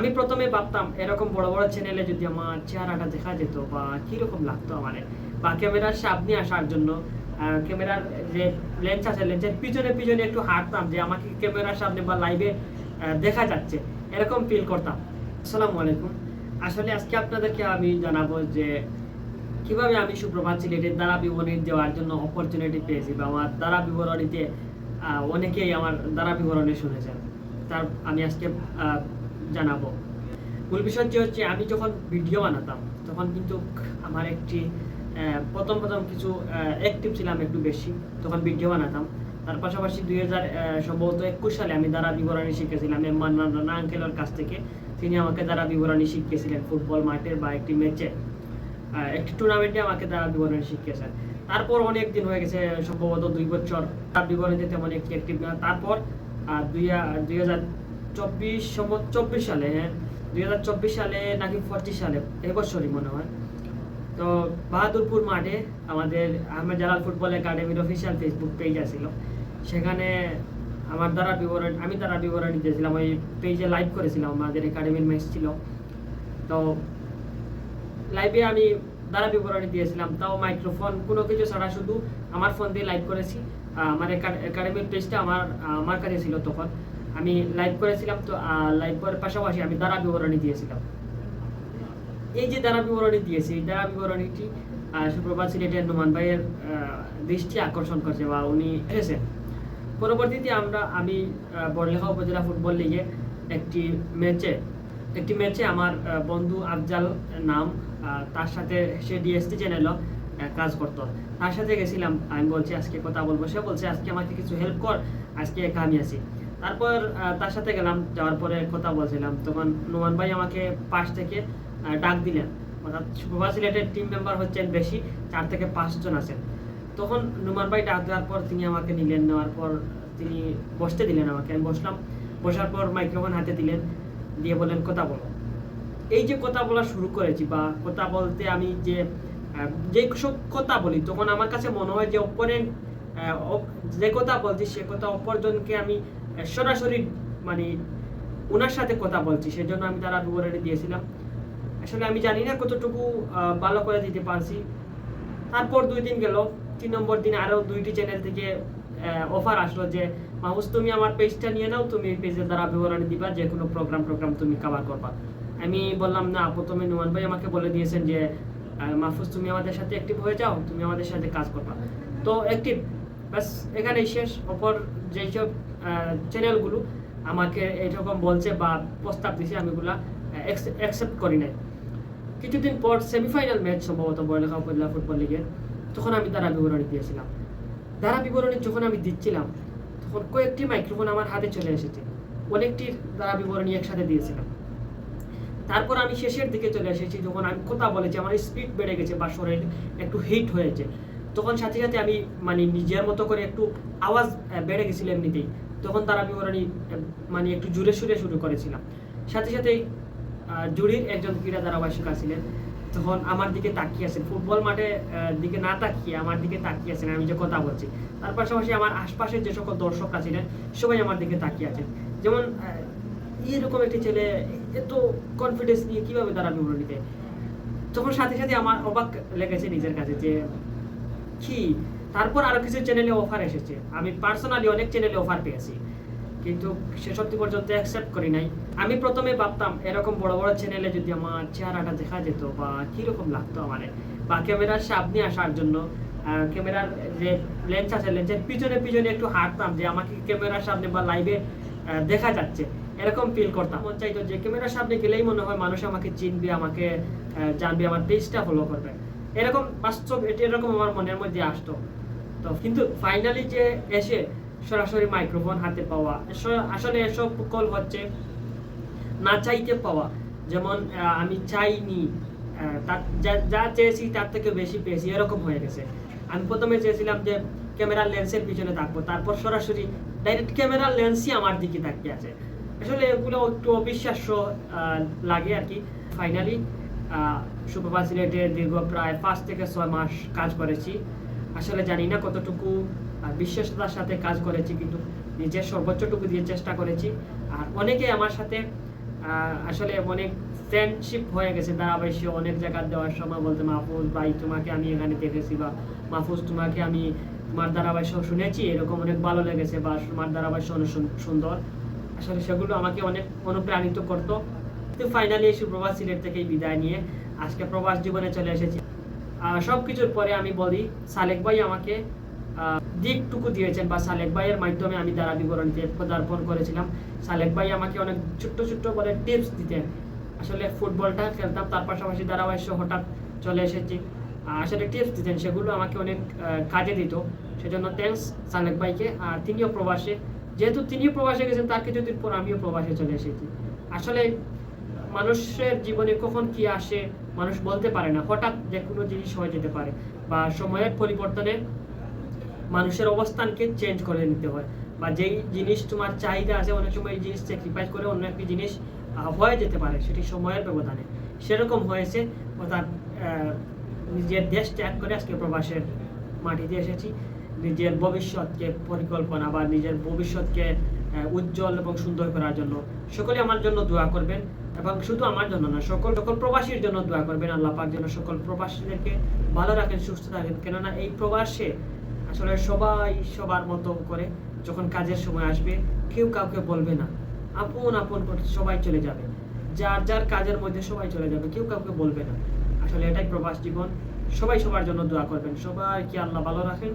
আমি প্রথমে ভাবতাম এরকম বড় বড় চ্যানেলে যদি আমার চেহারাটা দেখা যেত বা কিরকম লাগতো আমার, বা ক্যামেরার সামনে আসার জন্য ক্যামেরার যে লেন্স আছে লেন্সের পিছনে পিছনে একটু হাঁটতাম যে আমাকে ক্যামেরার সামনে বা লাইভে দেখা যাচ্ছে, এরকম ফিল করতাম। আসসালামু আলাইকুম। আসলে আজকে আপনাদেরকে আমি জানাবো যে কিভাবে আমি সুপ্রভাত সিলেটের দ্বারা বিবরণী দেওয়ার জন্য অপরচুনিটি পেয়েছি, বা আমার দ্বারা বিবরণীতে অনেকেই আমার দ্বারা বিবরণী শুনেছেন, তার আমি আজকে জানাবো। মূল বিষয় হচ্ছে আমি যখন ভিডিও বানাতাম তখন কিন্তু আমার একটি প্রথম কিছু অ্যাক্টিভ ছিলাম একটু বেশি, তখন ভিডিও বানাতাম। তার পাশাপাশি 2021 সালে আমি দ্বারা বিবরণী শিখেছিলাম মান্নান আঙ্কেলের কাছ থেকে। তিনি আমাকে দ্বারা বিবরণী শিখিয়েছিলেন ফুটবল মাঠের বা একটি ম্যাচে, একটি টুর্নামেন্টে আমাকে দ্বারা বিবরণী শিখিয়েছেন। তারপর অনেক দিন হয়ে গেছে, সম্ভবত 2 বছর তার বিবরণীতে তেমন একটি অ্যাক্টিভ না। তারপর 2024 সালে, 2024 সালে নাকি 25 সালে, এবছরই মনে হয়, তো বাহাদুরপুর মাঠে আমাদের আহমেদ জালাল ফুটবল একাডেমির অফিসিয়াল ফেসবুক পেজ আছিল, সেখানে আমি দ্বারা বিবরণী দিয়েছিলাম। ওই পেজে লাইভ করেছিলাম, আমাদের একাডেমির ম্যাচ ছিল, তো লাইভে আমি দ্বারা বিবরণী দিয়েছিলাম, তাও মাইক্রোফোন কোনো কিছু ছাড়া শুধু আমার ফোন দিয়ে লাইভ করেছি। আমার একাডেমির পেজটা আমার কাছে ছিল, তখন আমি লাইভ করেছিলাম। তো লাইভের পাশাপাশি আমি দ্বারা বিবরণী দিয়েছিলাম। এই যে দ্বারা বিবরণী দিয়েছি, এই দ্বারা বিবরণীটি সুপ্রভাত সিলেটের নোমান ভাইয়ের দৃষ্টি আকর্ষণ করছে, বা উনি এসেছেন। পরবর্তীতে আমি বড়লেখা উপজেলা ফুটবল লিগে একটি ম্যাচে আমার বন্ধু আফজাল নাম, তার সাথে সে ডিএসটি চ্যানেলও কাজ করতো, তার সাথে গেছিলাম। আমি বলছি আজকে কথা বলবো, সে বলছে আজকে আমাকে কিছু হেল্প কর, আজকে একা আমি আছি। তারপর তার সাথে গেলাম, যাওয়ার পরে কথা বলছিলাম, তখন নোমান ভাই আমাকে পাশ থেকে ডাক দিলেন। অর্থাৎ সুপ্রভাত সিলেটের টিম মেম্বার হচ্ছেন বেশি, 4 থেকে 5 জন আছেন। তখন নোমান ভাই ডাক দেওয়ার পর তিনি আমাকে নিলেন, নেওয়ার পর তিনি বসতে দিলেন আমাকে। আমি বসলাম, বসার পর মাইক্রোফোন হাতে দিলেন, দিয়ে বললেন কথা বলো। এই যে কথা বলা শুরু করেছি, বা কথা বলতে আমি যে সব কথা বলি, তখন আমার কাছে মনে হয় যে অপরেন্ট যে কথা বলছি সে কথা অপরজনকে আমি সরাসরি মানে ওনার সাথে কথা বলছি, সেজন্য আমি তারা বিবরণী দিয়েছিলাম। আসলে আমি জানি না কতটুকু ভালো করে দিতে পারছি। তারপর 2 দিন গেল, 3 নম্বর দিন আরও 2টি চ্যানেল থেকে অফার আসলো যে মাহফুজ তুমি আমার পেজটা নিয়ে নাও, তুমি এই পেজের দ্বারা বিবরণী দিবা, যে কোনো প্রোগ্রাম তুমি কভার করবা। আমি বললাম না, প্রথমে নোমান ভাই আমাকে বলে দিয়েছেন যে মাহফুজ তুমি আমাদের সাথে অ্যাক্টিভ হয়ে যাও, তুমি আমাদের সাথে কাজ করবা। তো অ্যাক্টিভ ব্যাস এখানেই শেষ। অপর যেসব চ্যানেলগুলো আমাকে এইরকম বলছে বা প্রস্তাব দিছে, আমি এগুলা অ্যাকসেপ্ট করি নাই। কিছুদিন পর সেমিফাইনাল ম্যাচ, সম্ভবত বড়লেখা উপজেলা ফুটবল লিগের, তখন আমি দ্বারা বিবরণী দিয়েছিলাম। দ্বারা বিবরণী যখন আমি দিচ্ছিলাম, তখন কয়েকটি মাইক্রোফোন আমার হাতে চলে এসেছে, অনেকটির দ্বারা বিবরণী একসাথে দিয়েছিলাম। তারপর আমি শেষের দিকে চলে এসেছি, যখন আমি কথা বলেছি আমার স্পিড বেড়ে গেছে বা শরীর একটু হিট হয়েছে, তখন সাথে সাথে আমি মানে নিজের মতো করে একটু আওয়াজ বেড়ে গেছিল এমনিতেই, তখন দ্বারা বিবরণী মানে একটু জুড়ে সুরে শুরু করেছিলাম। সাথে সাথেই জুড়ির একজন ক্রীড়া ধারাভাষ্যিক আছিলেন, তখন আমার দিকে তাকিয়ে আছেন, ফুটবল মাঠে দিকে না তাকিয়ে আমার দিকে তাকিয়ে আছেন আমি যে কথা বলছি। তার পাশাপাশি আমার আশপাশের যে সকল দর্শকরা ছিলেন সবাই আমার দিকে তাকিয়ে আছেন। যেমন এরকম একটি ছেলে এত কনফিডেন্স নিয়ে কিভাবে দ্বারা বিবরণী দেয়, তখন সাথে সাথে আমার অবাক লেগেছে নিজের কাছে যে কি। তারপর আরো কিছু চ্যানেলে অফার এসেছে, আমি পার্সোনালি অনেক চ্যানেলে অফার পেয়েছি, কিন্তু সে সত্যি পর্যন্ত অ্যাকসেপ্ট করি নাই। আমি প্রথমে ভাবতাম এরকম বড় বড় চ্যানেলে যদি আমার চেহারাটা দেখা যেত বা কিরকম লাগতো আমার, বা ক্যামেরার সামনে আসার জন্য ক্যামেরার যে লেন্স আছে লেন্সের পিছনে পিছনে একটু হাঁটতাম যে আমাকে ক্যামেরার সামনে বা লাইভে দেখা যাচ্ছে, এরকম ফিল করতাম। মন চাইতো যে ক্যামেরার সামনে গেলেই মনে হয় মানুষ আমাকে চিনবে, আমাকে জানবে, আমার পেজটা ফলো করবে, এরকম বাস্তব এরকম আমার মনের মধ্যে আসতো। তো কিন্তু ফাইনালি যে এসে সরাসরি মাইক্রোফোন হাতে পাওয়া, আসলে এসব কল হচ্ছে না চাইতে পাওয়া। যেমন আমি চাইনি, যা চেয়েছি তার থেকে বেশি পেয়েছি, এরকম হয়ে গেছে। আমি প্রথমে চেয়েছিলাম যে ক্যামেরার লেন্সের পিছনে থাকবো, তারপর সরাসরি ডাইরেক্ট ক্যামেরার লেন্সই আমার দিকে তাকিয়ে আছে। আসলে এগুলো একটু অবিশ্বাস্য লাগে আর কি। ফাইনালি সুপ্রভাত সিলেটে দীর্ঘ প্রায় 5 থেকে 6 মাস কাজ করেছি। আসলে জানি না কতটুকু বিশ্বস্ততার সাথে কাজ করেছি, কিন্তু নিজের সর্বোচ্চটুকু দিয়ে চেষ্টা করেছি। আর অনেকে আমার সাথে আসলে অনেক ফ্রেন্ডশিপ হয়ে গেছে ধারাবাহিক অনেক জায়গা দেওয়ার সময় বলতে মাহফুজ ভাই তোমাকে আমি এখানে দেখেছি, বা মাহফুজ তোমাকে আমি তোমার ধারাবাহিক শুনেছি, এরকম অনেক ভালো লেগেছে, বা তোমার ধারাবাহিক অনেক সুন্দর। আসলে সেগুলো আমাকে অনেক অনুপ্রাণিত করতো। তো ফাইনালি এসে প্রবাস সিলেট থেকেই বিদায় নিয়ে আজকে প্রবাস জীবনে চলে এসেছি। সব কিছুর পরে আমি বলি সালেক ভাই আমাকে দিকটুকু দিয়েছেন, বা সালেক ভাইয়ের মাধ্যমে আমি দ্বারা বিবরণীতে পদার্পণ করেছিলাম। সালেক ভাই আমাকে অনেক ছোট্ট ছোট্ট বলে টিপস দিতেন। আসলে ফুটবলটা খেলতাম, তার পাশাপাশি ধারাবাহিক হঠাৎ চলে এসেছি, আসলে টিপস দিতেন, সেগুলো আমাকে অনেক কাজে দিত। সেজন্য থ্যাঙ্কস সালেক ভাইকে। আর তিনিও প্রবাসে, যেহেতু তিনিও প্রবাসে গেছেন, তার কিছুদিন পর আমিও প্রবাসে চলে এসেছি। আসলে মানুষের জীবনে কখন কি আসে মানুষ বলতে পারে না, হঠাৎ যে কোনো জিনিস হয়ে যেতে পারে, বা সময়ের পরিবর্তনে মানুষের অবস্থানকে চেঞ্জ করে নিতে হয়, বা যেই জিনিস তোমার চাহিদা আছে অনেক সময় এই জিনিস স্যাক্রিফাইস করে অন্য একটি জিনিস হয়ে যেতে পারে, সেটি সময়ের ব্যবধানে। সেরকম হয়েছে, অর্থাৎ নিজের দেশ ত্যাগ করে আজকে প্রবাসের মাটিতে এসেছি। নিজের ভবিষ্যৎকে পরিকল্পনা বা নিজের ভবিষ্যৎকে উজ্জ্বল এবং সুন্দর করার জন্য সকলে আমার জন্য দোয়া করবেন, এবং শুধু আমার জন্য না, সকল সকল প্রবাসীর জন্য দোয়া করবেন। আল্লাহ পাক যেন সকল প্রবাসীদেরকে ভালো রাখেন, সুস্থ থাকেন। কেননা এই প্রবাসে আসলে সবাই সবার মতো করে যখন কাজের সময় আসবে কেউ কাউকে বলবে না, আপন আপন করে সবাই চলে যাবে, যার যার কাজের মধ্যে সবাই চলে যাবে, কেউ কাউকে বলবে না। আসলে এটাই প্রবাস জীবন। সবাই সবার জন্য দোয়া করবেন, সবাইকে আল্লাহ ভালো রাখেন।